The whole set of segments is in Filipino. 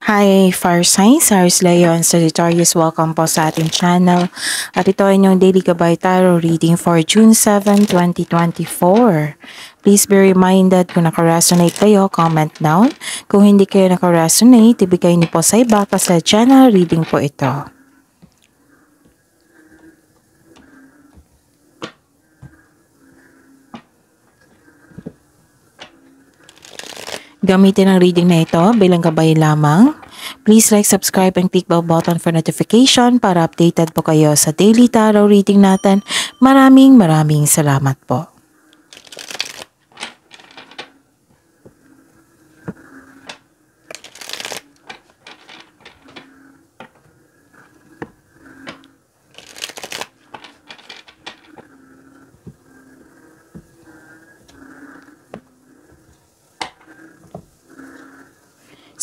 Hi, Fire Signs, Aries Leo and Sagittarius. Welcome po sa ating channel. At ito ay inyong Daily Gabay Tarot reading for June 7, 2024. Please be reminded kung nakaresonate kayo, comment down. Kung hindi kayo nakaresonate, ibigay niyo po sa iba kasi channel reading po ito. Gamitin ang reading na ito bilang gabay lamang. Please like, subscribe, and click bell button for notification para updated po kayo sa daily tarot reading natin. Maraming salamat po.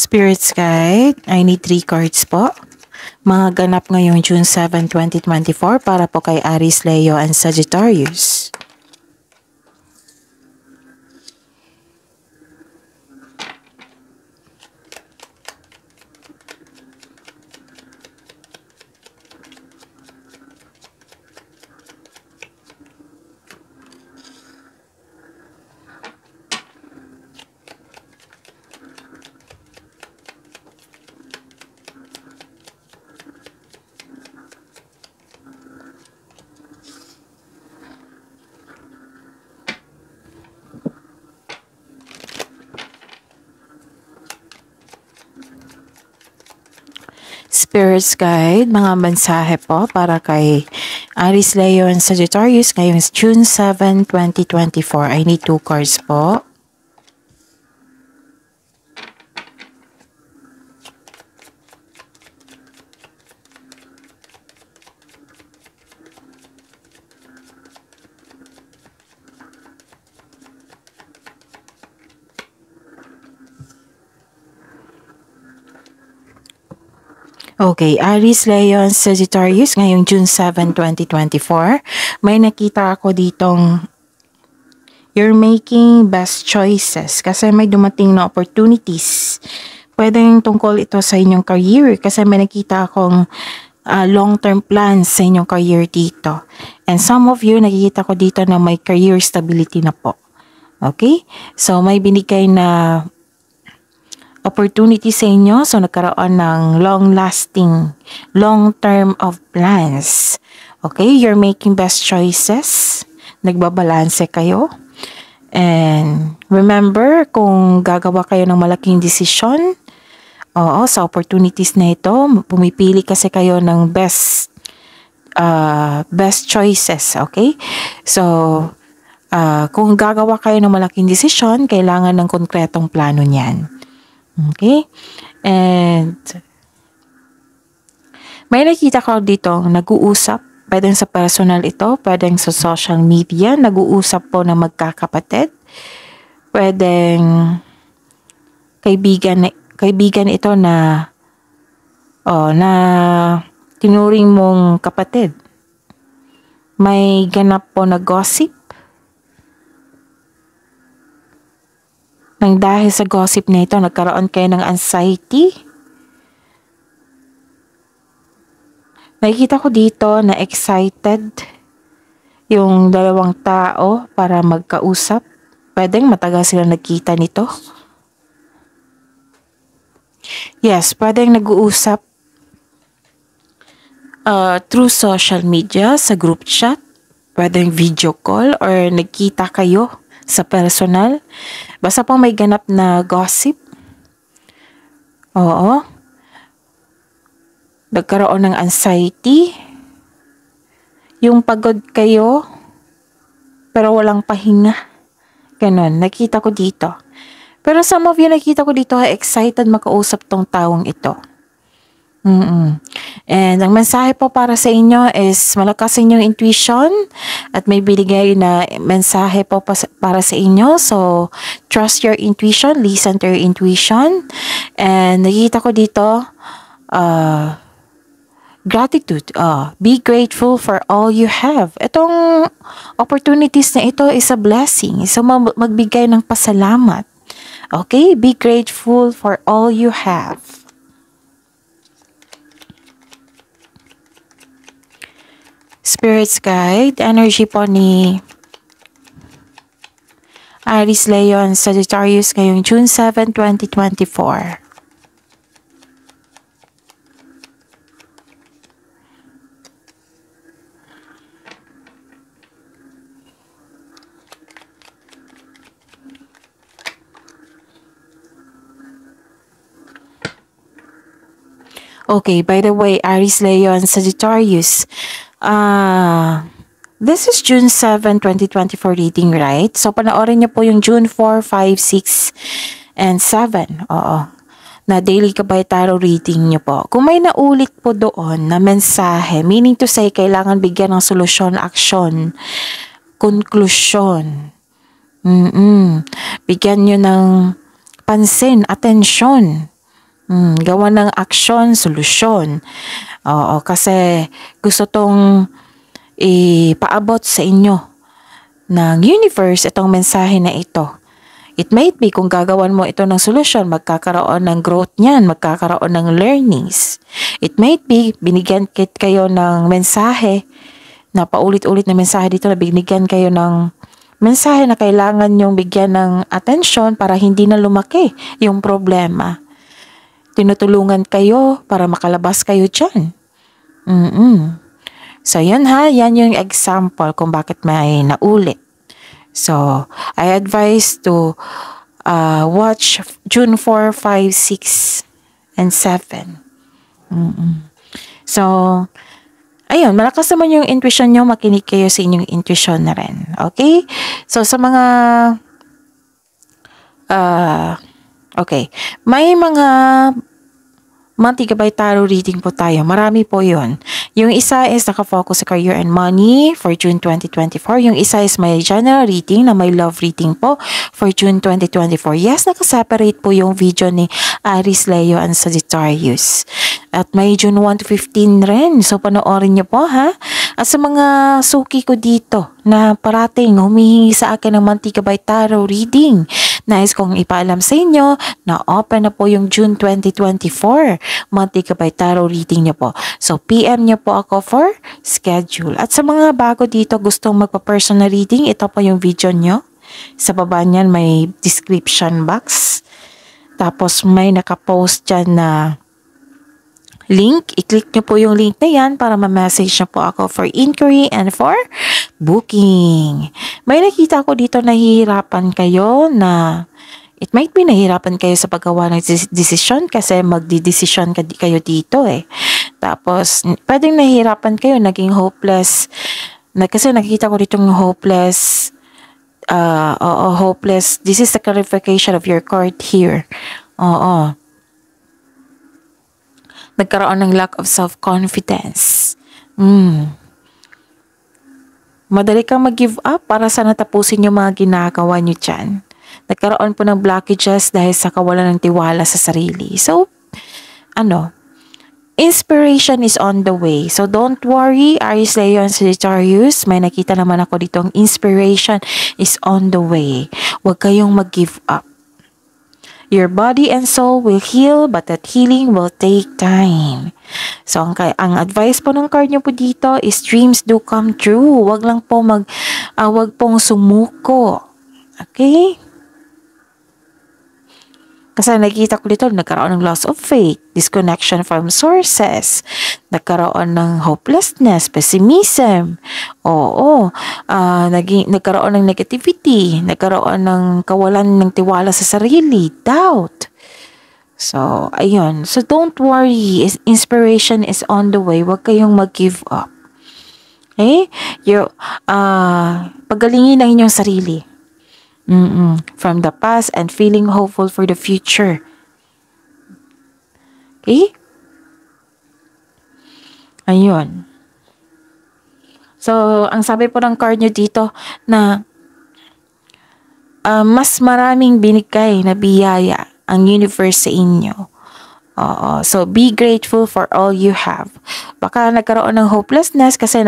Spirits Guide, I need 3 cards po. Mga ganap ngayong June 7, 2024 para po kay Aries, Leo, and Sagittarius. Spirits Guide, mga mensahe po para kay Aries, Leo, and Sagittarius ngayong June 7, 2024. I need 2 cards po. Okay, Aries, Leo, and Sagittarius ngayong June 7, 2024. May nakita ako ditong you're making best choices kasi may dumating na opportunities. Pwedeng tungkol ito sa inyong career kasi may nakita akong long-term plans sa inyong career dito. And some of you, nakikita ko dito na may career stability na po. Okay? So, may binigay na opportunity sa inyo. So, nagkaroon ng long-lasting, long-term of plans. Okay? You're making best choices. Nagbabalanse kayo. And remember, kung gagawa kayo ng malaking desisyon, sa opportunities na ito, pumipili kasi kayo ng best choices. Okay? So, kung gagawa kayo ng malaking desisyon, kailangan ng konkretong plano niyan. Okay? And may nakita ko dito nag-uusap, pwedeng sa personal ito, pwedeng sa social media, nag-uusap po na magkakapatid, pwedeng kaibigan ito na na tinuring mong kapatid. May ganap po na gossip. Nang dahil sa gossip na ito, nagkaroon kayo ng anxiety. Nakikita ko dito na excited yung dalawang tao para magkausap. Pwedeng matagal sila nagkita nito. Yes, pwedeng nag-uusap through social media, sa group chat. Pwedeng video call or nagkita kayo sa personal. Basta po may ganap na gossip. Oo. Nagkaroon ng anxiety. Yung pagod kayo, pero walang pahinga. Ganon. Nakita ko dito. Pero some of you, nakita ko dito, excited makausap tong taong ito. And ang mensahe po para sa inyo is malakas inyong intuition at may binigay na mensahe po para sa inyo. So, trust your intuition, listen to your intuition. And nakikita ko dito, gratitude. Be grateful for all you have. Itong opportunities na ito is a blessing. So, magbigay ng pasalamat. Okay? Be grateful for all you have. Spirits Guide, energy po ni Aries, Leon, Sagittarius ngayong June 7, 2024. Okay, by the way, Aries, Leon, Sagittarius, this is June 7, 2024 reading, right? So, panoorin niyo po yung June 4, 5, 6, and 7. Oo. Na daily Gabay Tarot reading niyo po. Kung may naulit po doon na mensahe, meaning to say, kailangan bigyan ng solusyon, aksyon, konklusyon. Bigyan niyo ng pansin, atensyon. Gawa ng aksyon, solusyon. Oo, kasi gusto tong ipaabot sa inyo ng universe itong mensahe na ito. It might be kung gagawan mo ito ng solusyon, magkakaroon ng growth niyan, magkakaroon ng learnings. It might be binigyan kayo ng mensahe na paulit-ulit na mensahe dito na binigyan kayo ng mensahe na kailangan nyong bigyan ng atensyon para hindi na lumaki yung problema. Tinutulungan kayo para makalabas kayo dyan. So, yun ha. Yan yung example kung bakit may naulit. So, I advise to watch June 4, 5, 6, and 7. So, ayun. Malakas naman yung intuition nyo. Makinig kayo sa inyong intuition na rin. Okay? So, sa mga okay. May mga Monthly Gabay Tarot reading po tayo. Marami po yun. Yung isa is nakafocus sa career and money for June 2024. Yung isa is may general reading na may love reading po for June 2024. Yes, nakaseparate po yung video ni Aries, Leo, and Sagittarius. At may June 1 to 15 rin. So, panoorin niyo po ha. At sa mga suki ko dito na parating humihingi sa akin ng Monthly Gabay Tarot reading, nais kong ipaalam sa inyo na open na po yung June 2024 Monthly Gabay Tarot reading niyo po. So, PM niyo po ako for schedule. At sa mga bago dito gustong magpa-personal reading, ito po yung video niyo. Sa baba niyan may description box. Tapos may nakapost dyan na link. I-click nyo po yung link na yan para ma-message nyo po ako for inquiry and for booking. May nakita ko dito nahihirapan kayo na it might be nahihirapan kayo sa paggawa ng decision kasi magdi-decision kayo dito eh. Tapos, pwedeng nahihirapan kayo, naging hopeless. Kasi nakita ko dito yung hopeless. Hopeless. This is the clarification of your card here. Oo. Nagkaroon ng lack of self-confidence. Madali kang mag-give up para sana tapusin yung mga ginagawa nyo dyan. Nagkaroon po ng blockages dahil sa kawalan ng tiwala sa sarili. So, inspiration is on the way. So, don't worry, Aries, Leo, and Sagittarius. May nakita naman ako dito, inspiration is on the way. Huwag kayong mag-give up. Your body and soul will heal, but that healing will take time. So, ang advice po ng card nyo po dito is dreams do come true. Wag lang po wag pong sumuko. Okay? Kasi nakita ko dito, nagkaroon ng loss of faith, disconnection from sources, nagkaroon ng hopelessness, pessimism, nagkaroon ng negativity, nagkaroon ng kawalan ng tiwala sa sarili, doubt. So, ayun. So, don't worry. Inspiration is on the way. Huwag kayong mag-give up. Okay? Pagalingin ang inyong sarili. From the past and feeling hopeful for the future. Okay? Ayun. So, ang sabi po ng card nyo dito na mas maraming binigay na biyaya ang universe sa inyo. So, be grateful for all you have. Baka nagkaroon ng hopelessness kasi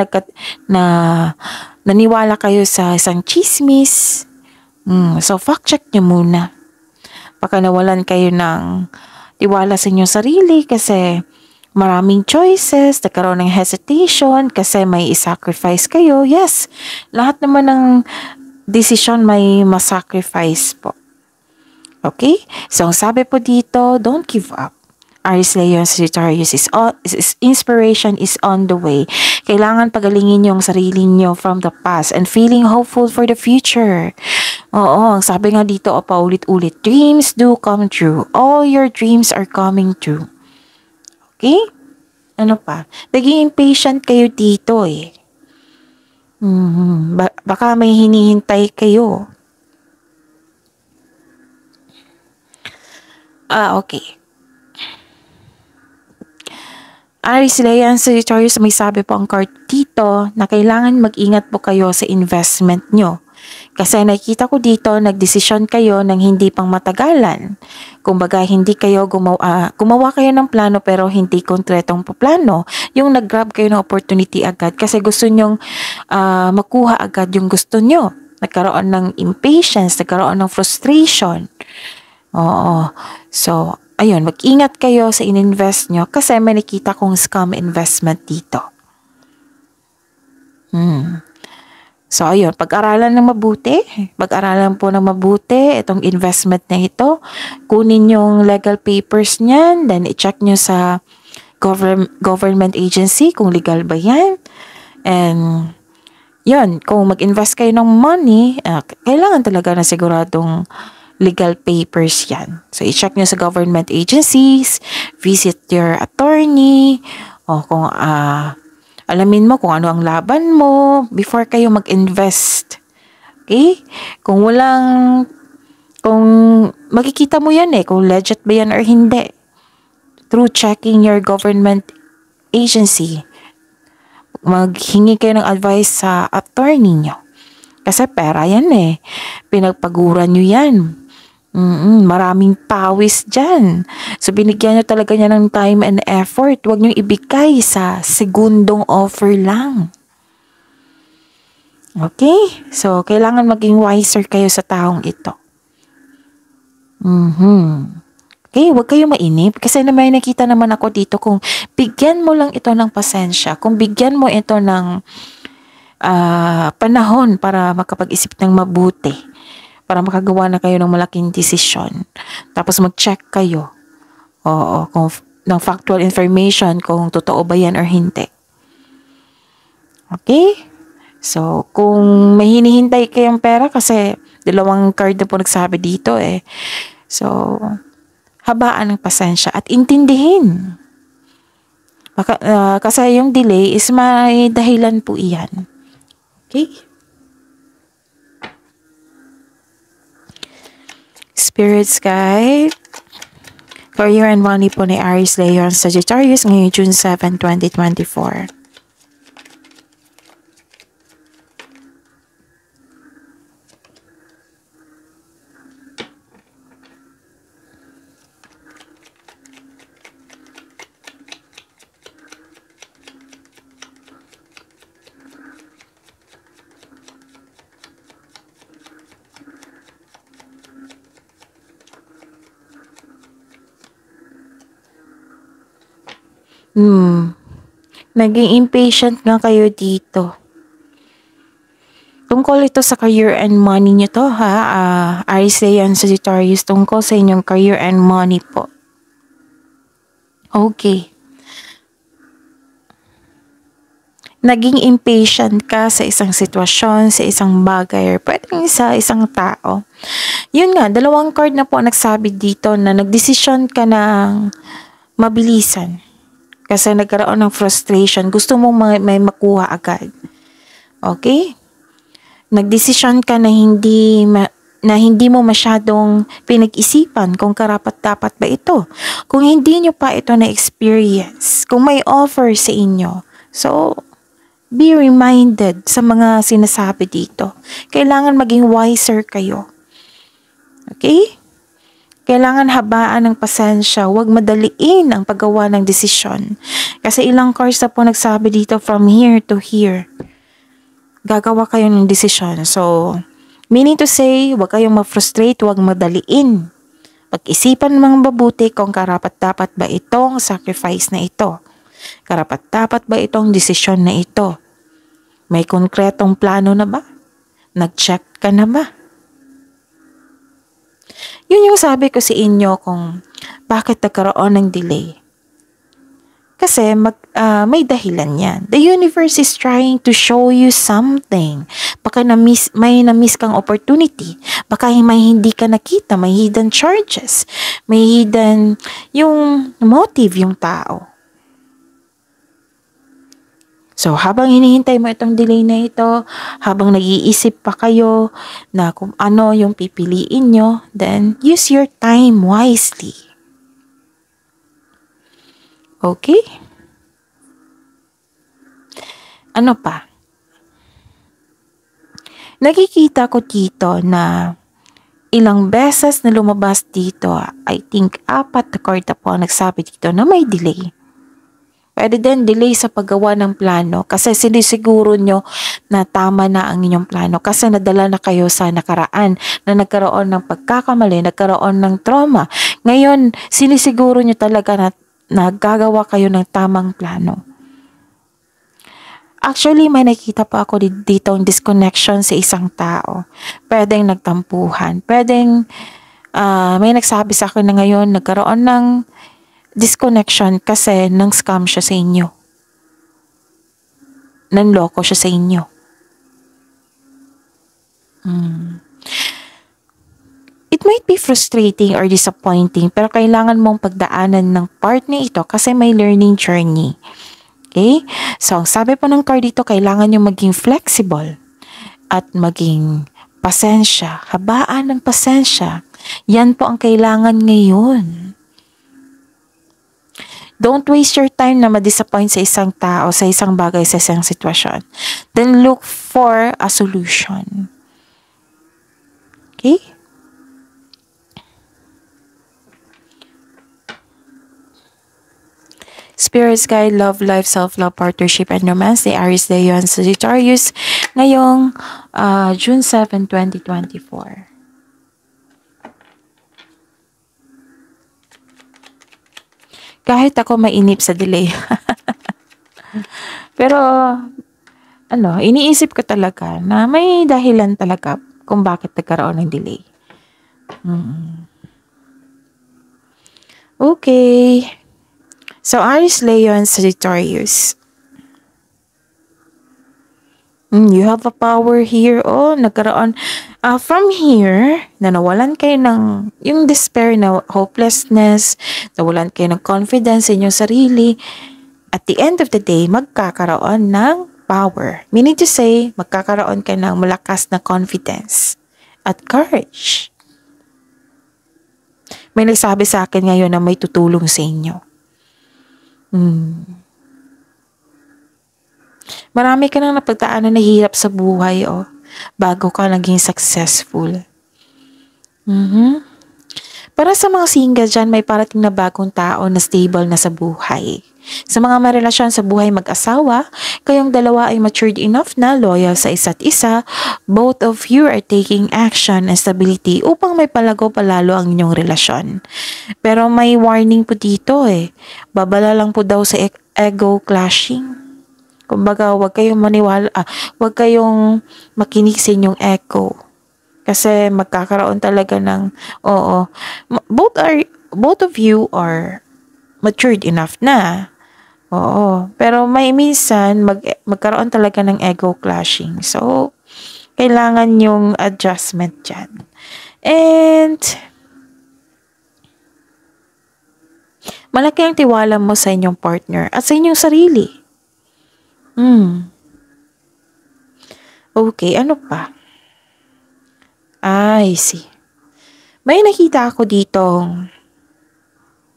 naniwala kayo sa isang chismis. So, fact check nyo muna. Baka nawalan kayo ng tiwala sa inyong sarili kasi Maraming choices, nagkaroon ng hesitation kasi may isacrifice kayo. Yes, lahat naman ng decision may masacrifice po. Okay? So, ang sabi po dito, don't give up. Aries, Leo, and Sagittarius is inspiration is on the way. Kailangan pagalingin yung sarili nyo from the past and feeling hopeful for the future. Oo, ang sabi nga dito, paulit-ulit, dreams do come true. All your dreams are coming true. Okay? Ano pa? Naging impatient kayo dito eh. Baka may hinihintay kayo. Okay. Aries, Leo, and Sagittarius, may sabi po ang card dito na kailangan mag-ingat po kayo sa investment nyo. Kasi nakikita ko dito, nagdesisyon kayo ng hindi pang matagalan. Kumbaga, hindi kayo gumawa kayo ng plano pero hindi konkretong plano. Yung nag-grab kayo ng opportunity agad kasi gusto nyong makuha agad yung gusto nyo. Nagkaroon ng impatience, nagkaroon ng frustration. Oo. So, ayun, mag-ingat kayo sa ininvest nyo kasi may nakita kong scam investment dito. So, ayun, pag-aralan ng mabuti. Pag-aralan po ng mabuti itong investment na ito. Kunin yung legal papers niyan, then i-check nyo sa government agency kung legal ba yan. And, yun, kung mag-invest kayo ng money, kailangan talaga na siguradong legal papers yan. So, i-check nyo sa government agencies, visit your attorney, o kung alamin mo kung ano ang laban mo before kayo mag-invest. Okay? Kung makikita mo yan kung legit ba yan or hindi. Through checking your government agency. Maghingi kayo ng advice sa attorney nyo. Kasi pera yan pinagpaguran nyo yan. Maraming pawis dyan. So, binigyan nyo talaga niya ng time and effort. Huwag nyo ibigay sa segundong offer lang. Okay? So, kailangan maging wiser kayo sa taong ito. Okay? Huwag kayo mainip. Kasi may nakita naman ako dito kung bigyan mo lang ito ng pasensya, kung bigyan mo ito ng panahon para makapag-isip ng mabuti, para makagawa na kayo ng malaking desisyon. Tapos mag-check kayo. Kung ng factual information kung totoo ba yan or hindi. Okay? So, kung may hinihintay kayong pera kasi dalawang card na po nagsabi dito So, habaan ng pasensya at intindihin. Kasi yung delay is may dahilan po iyan. Okay? Spirits Guide. Career and money po ni Aries, Leo, and Sagittarius ngayong June 7, 2024. Naging impatient nga kayo dito. Tungkol ito sa career and money nyo to Aries, Leo, and Sagittarius, tungkol sa inyong career and money po. Okay. Naging impatient ka sa isang sitwasyon, sa isang bagay, or pwedeng sa isang tao. Yun nga, dalawang card na po nagsabi dito na nagdesisyon ka ng mabilisan. Kasi nagkaroon ng frustration. Gusto mong may makuha agad. Okay? Nagdesisyon ka na hindi mo masyadong pinag-isipan kung karapat-dapat ba ito. Kung hindi nyo pa ito na-experience. Kung may offer sa inyo. So, be reminded sa mga sinasabi dito. Kailangan maging wiser kayo. Okay? Kailangan habaan ng pasensya, huwag madaliin ang paggawa ng desisyon. Kasi ilang cards na po nagsabi dito from here to here. Gagawa kayo ng desisyon. So, meaning to say, huwag kayong ma-frustrate, huwag madaliin Pag-isipan mga mabuti kung karapat-dapat ba itong sacrifice na ito. Karapat-dapat ba itong desisyon na ito. May konkretong plano na ba? Nag-check ka na ba? Yun yung sabi ko sa inyo kung bakit nagkaroon ng delay. Kasi may dahilan yan. The universe is trying to show you something. Baka may na-miss kang opportunity. Baka may hindi ka nakita. May hidden charges. May hidden yung motive yung tao. So, habang hinihintay mo itong delay na ito, habang nag-iisip pa kayo na kung ano yung pipiliin nyo, then use your time wisely. Okay? Ano pa? Nakikita ko dito na ilang beses na lumabas dito, I think 4 na card na po ang nagsabi dito na may delay. Pwede din delay sa paggawa ng plano kasi sinisiguro nyo na tama na ang inyong plano kasi nadala na kayo sa nakaraan na nagkaroon ng pagkakamali, nagkaroon ng trauma. Ngayon, sinisiguro nyo talaga na nagagawa kayo ng tamang plano. Actually, may nakita pa ako dito ang disconnection sa isang tao. Pwedeng nagtampuhan. Pwedeng may nagsabi sa akin na ngayon nagkaroon ng disconnection kasi nang scam siya sa inyo. Nanloko siya sa inyo. It might be frustrating or disappointing pero kailangan mong pagdaanan ng part na ito kasi may learning journey. Okay? So, sabi po ng card dito, kailangan nyo maging flexible at maging pasensya. Habaan ng pasensya. Yan po ang kailangan ngayon. Don't waste your time na ma-disappoint sa isang tao, sa isang bagay, sa isang sitwasyon. Then look for a solution. Okay? Spirits Guide, Love, Life, Self-Love, Partnership, and Romance ni Aries, Leo, and Sagittarius ngayong June 7, 2024. Kahit ako mainip sa delay. Pero, iniisip ko talaga na may dahilan talaga kung bakit nagkaroon ng delay. Okay. So, Aries, Leo, and Sagittarius. You have a power here. Oh, nagkaroon. From here, na nawalan kayo ng yung despair, na hopelessness, nawalan kayo ng confidence sa inyong sarili. At the end of the day, magkakaroon ng power. Meaning to say, magkakaroon kayo ng malakas na confidence at courage. May nagsabi sa akin ngayon na may tutulong sa inyo. Marami ka nang napagdaanan na hirap sa buhay, bago ka naging successful. Para sa mga single dyan, may parating na bagong tao na stable na sa buhay. Sa mga may relasyon sa buhay mag-asawa, kayong dalawa ay matured enough na, loyal sa isa't isa, both of you are taking action and stability upang may palago palalo ang inyong relasyon. Pero may warning po dito babala lang po daw sa ego clashing. Kumbaga, huwag kayong maniwala, huwag kayong makinig sa inyong echo. Kasi magkakaroon talaga ng, both of you are matured enough na. Pero may minsan, magkaroon talaga ng ego clashing. So, kailangan yung adjustment dyan. And, malaki ang tiwala mo sa inyong partner at sa inyong sarili. Okay, ano pa? I see. May nakita ako dito.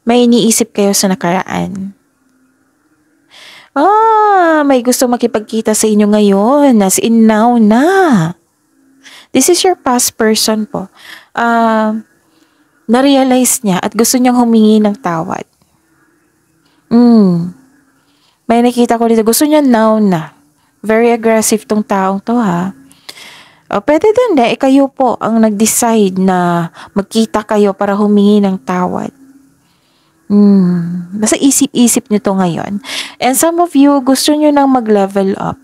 May iniisip kayo sa nakaraan. May gusto makipagkita sa inyo ngayon. As in now na. This is your past person po. Na-realize niya at gusto niyang humingi ng tawad. May nakita ko dito. Gusto niya now na. Very aggressive tong taong to, ha. O pwede din kayo po ang nag-decide na magkita kayo para humingi ng tawad. Basta isip-isip nyo to ngayon. And some of you, gusto nyo nang mag-level up.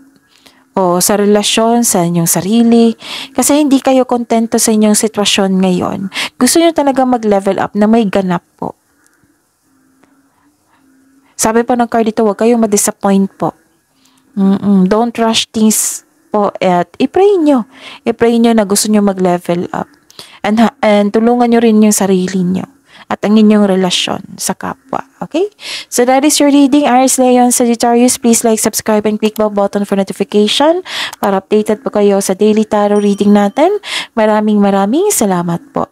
O sa relasyon, sa inyong sarili. Kasi hindi kayo kontento sa inyong sitwasyon ngayon. Gusto nyo talaga mag-level up na may ganap po. Sabi po ng card dito, huwag kayong ma-disappoint po. Don't rush things po at i-pray nyo. I-pray nyo na gusto nyo mag-level up. And tulungan nyo rin yung sarili nyo at ang inyong relasyon sa kapwa. Okay? So that is your reading. Aries, Leon, Sagittarius. Please like, subscribe, and click bell button for notification para updated po kayo sa daily tarot reading natin. Maraming salamat po.